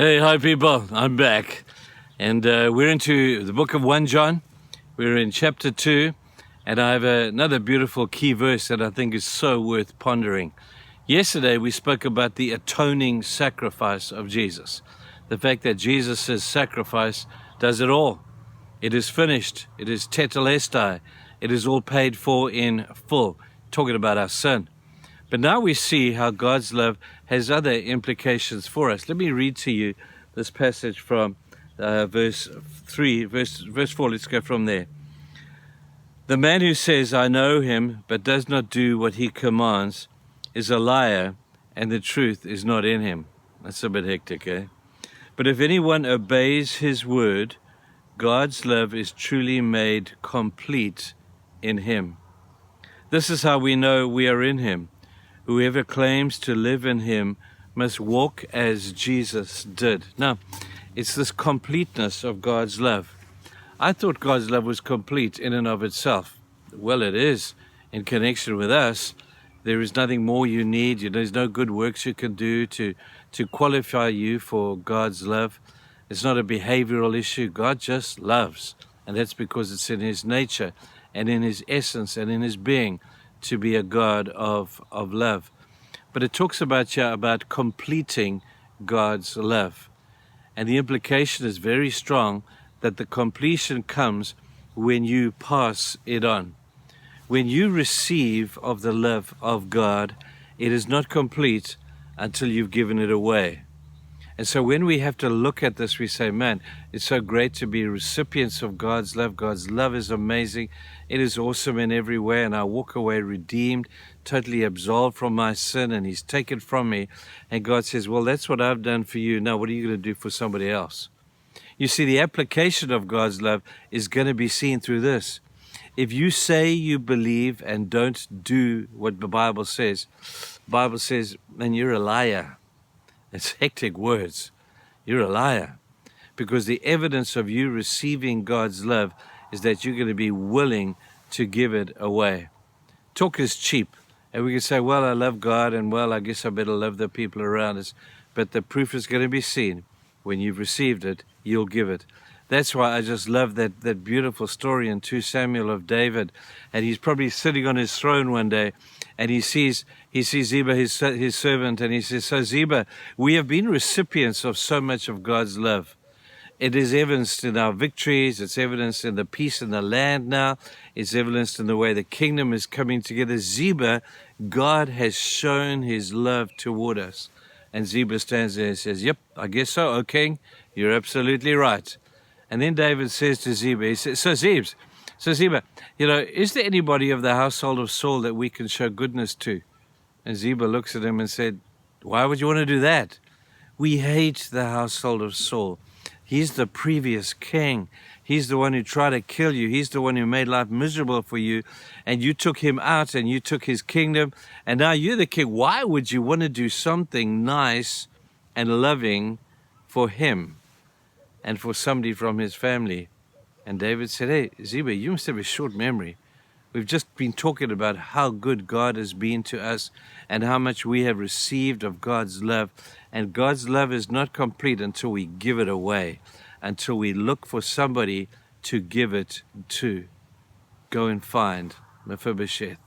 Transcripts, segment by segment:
Hey, hi people, I'm back. And we're into the book of 1 John. We're in chapter 2, and I have another beautiful key verse that I think is so worth pondering. Yesterday we spoke about the atoning sacrifice of Jesus. The fact that Jesus' sacrifice does it all. It is finished. It is tetelestai. It is all paid for in full. Talking about our sin. But now we see how God's love has other implications for us. Let me read to you this passage from verse 4. Let's go from there. The man who says, I know him, but does not do what he commands, is a liar, and the truth is not in him. That's a bit hectic, eh? But if anyone obeys his word, God's love is truly made complete in him. This is how we know we are in him. Whoever claims to live in him must walk as Jesus did. Now, it's this completeness of God's love. I thought God's love was complete in and of itself. Well, it is in connection with us. There is nothing more you need. There's no good works you can do to qualify you for God's love. It's not a behavioral issue. God just loves. And that's because it's in his nature and in his essence and in his being to be a God of love. But it talks about completing God's love. And the implication is very strong that the completion comes when you pass it on. When you receive of the love of God, it is not complete until you've given it away. And so when we have to look at this, we say, man, it's so great to be recipients of God's love. God's love is amazing. It is awesome in every way. And I walk away redeemed, totally absolved from my sin, and he's taken from me. And God says, well, that's what I've done for you. Now, what are you going to do for somebody else? You see, the application of God's love is going to be seen through this. If you say you believe and don't do what the Bible says, then you're a liar. It's hectic words. You're a liar. Because the evidence of you receiving God's love is that you're going to be willing to give it away. Talk is cheap. And we can say, well, I love God, and well, I guess I better love the people around us. But the proof is going to be seen. When you've received it, you'll give it. That's why I just love that beautiful story in 2 Samuel of David. And he's probably sitting on his throne one day, and he sees Ziba, his servant, and he says, so Ziba, we have been recipients of so much of God's love. It is evidenced in our victories. It's evidenced in the peace in the land now. It's evidenced in the way the kingdom is coming together. Ziba, God has shown his love toward us. And Ziba stands there and says, yep, I guess so, O king. You're absolutely right. And then David says to Ziba, he says, so Ziba, is there anybody of the household of Saul that we can show goodness to? And Ziba looks at him and said, why would you want to do that? We hate the household of Saul. He's the previous king. He's the one who tried to kill you. He's the one who made life miserable for you. And you took him out and you took his kingdom. And now you're the king. Why would you want to do something nice and loving for him and for somebody from his family? And David said, hey, Ziba, you must have a short memory. We've just been talking about how good God has been to us and how much we have received of God's love. And God's love is not complete until we give it away, until we look for somebody to give it to. Go and find Mephibosheth.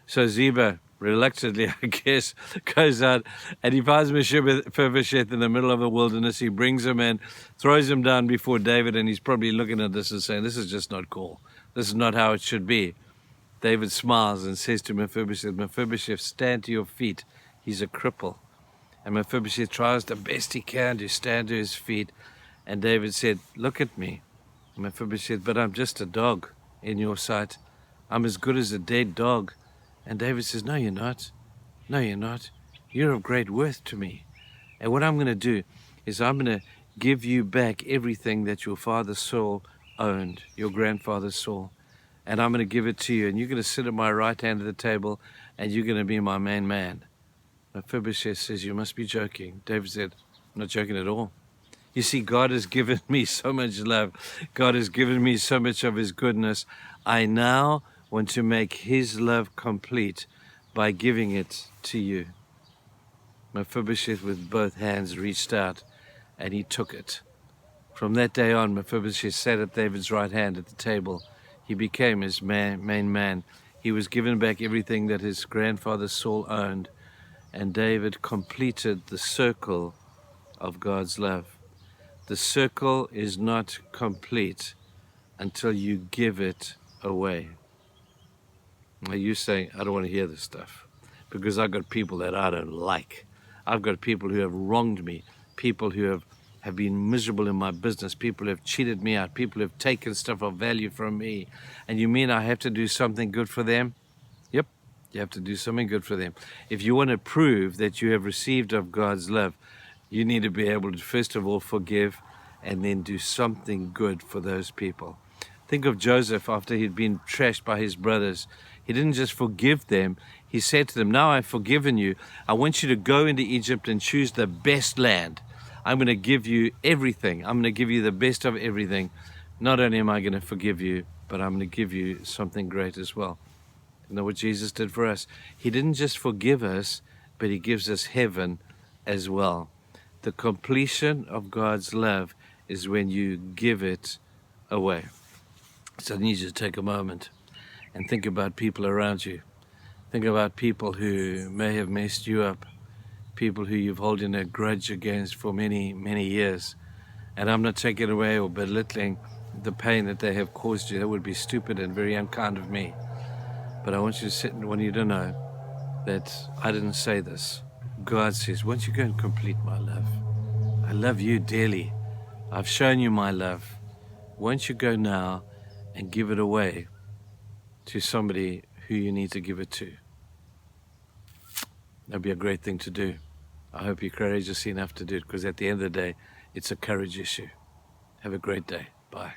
So Ziba, reluctantly, I guess, goes out and he finds Mephibosheth in the middle of the wilderness. He brings him in, throws him down before David, and he's probably looking at this and saying, this is just not cool. This is not how it should be. David smiles and says to Mephibosheth, stand to your feet. He's a cripple. And Mephibosheth tries the best he can to stand to his feet. And David said, look at me. Mephibosheth, but I'm just a dog in your sight. I'm as good as a dead dog. And David says, no, you're not. No, you're not. You're of great worth to me. And what I'm going to do is I'm going to give you back everything that your father Saul owned, your grandfather Saul. And I'm going to give it to you. And you're going to sit at my right hand of the table, and you're going to be my main man. Mephibosheth says, you must be joking. David said, I'm not joking at all. You see, God has given me so much love. God has given me so much of his goodness. I now want to make his love complete by giving it to you. Mephibosheth with both hands reached out and he took it. From that day on, Mephibosheth sat at David's right hand at the table. He became his main man. He was given back everything that his grandfather Saul owned, and David completed the circle of God's love. The circle is not complete until you give it away. Are you saying, I don't want to hear this stuff because I've got people that I don't like. I've got people who have wronged me, people who have been miserable in my business, people who have cheated me out, people who have taken stuff of value from me. And you mean I have to do something good for them? Yep, you have to do something good for them. If you want to prove that you have received of God's love, you need to be able to, first of all, forgive and then do something good for those people. Think of Joseph after he'd been trashed by his brothers. He didn't just forgive them. He said to them, now I've forgiven you. I want you to go into Egypt and choose the best land. I'm going to give you everything. I'm going to give you the best of everything. Not only am I going to forgive you, but I'm going to give you something great as well. You know what Jesus did for us? He didn't just forgive us, but he gives us heaven as well. The completion of God's love is when you give it away. So I need you to take a moment and think about people around you. Think about people who may have messed you up, people who you've holding a grudge against for many, many years. And I'm not taking away or belittling the pain that they have caused you. That would be stupid and very unkind of me. But I want you to sit and want you to know that I didn't say this. God says, won't you go and complete my love? I love you dearly. I've shown you my love. Won't you go now and give it away to somebody who you need to give it to? That'd be a great thing to do. I hope you're courageous enough to do it, because at the end of the day, it's a courage issue. Have a great day. Bye.